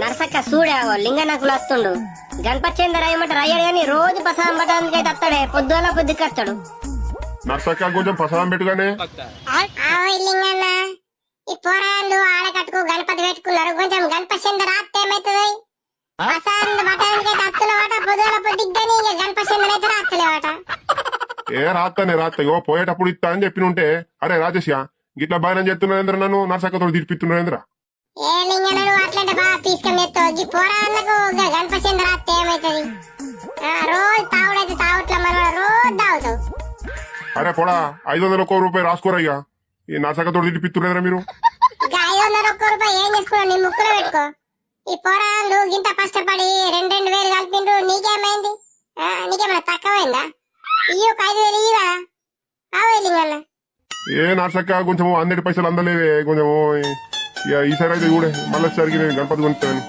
నర్సక్క చూడావో లింగనకులు వస్తుండు. గణపతి చందర్ అయ్యమంటారు అయ్యాడు గాని రోజు ప్రసాదం పట్టడానికి అయితే వస్తాడే, పొద్దుల పొద్దుకి వస్తాడు. నర్సక్క కొంచెం ప్రసాదం పెట్టుగానే. లింగన్న ఈ పోరాళ్ళు ఆడ కట్టుకు గణపతి పెట్టుకున్నారు, కొంచెం గణపతి చందర్ రాత్తే ఏమైతుంది? ప్రసాదం పట్టడానికి అయితే వస్తున్నవాట, పొద్దుల పొద్దుకి గానీ ఇక గణపతి చందర్ అయితే రాత్తలేవాట. రాత్త పోయేటప్పుడు ఇస్తా అని చెప్పినుంటే, అరే రాజేష్ గిట్లా బాగానే చెప్తున్నారేంద్ర, నన్ను నర్సక్కతో తీర్పిస్తున్నారేంద్ర. ఏ లింగన్న నువ్వు అట్లంటే బాగా తీసుకొని చెప్తావు. ఈ పోరాళ్ళకు గణపతి చందర్ రాత్తే ఏమైతుంది? రోజు తాగుడైతే తాగుట్ల మనం రోజు తాగుతావు. అరే పొడా 500 రూపాయలు రాసుకోరయ్యా, ఈ నర్సక్కతో తీర్పిస్తున్నారా మీరు? 501 రూపాయలు ఏం చేసుకున్నావు? నీ ముక్కులో పెట్టుకో. ఈ పోరాళ్ళు గింత కష్టపడి 2,000 కలిపిండ్రు, నీకేమైంది? నీకేమైనా తక్కువైందా? ఇయ్యి ఒక 5,000 ఇయ్యవా? లింగన్న నర్సక్క కొంచెం 100 పైసలు అందలేవే కొంచెము. ఈసారి అయితే కూడా మళ్ళీ సరికి గణపతి కొనిస్తాను.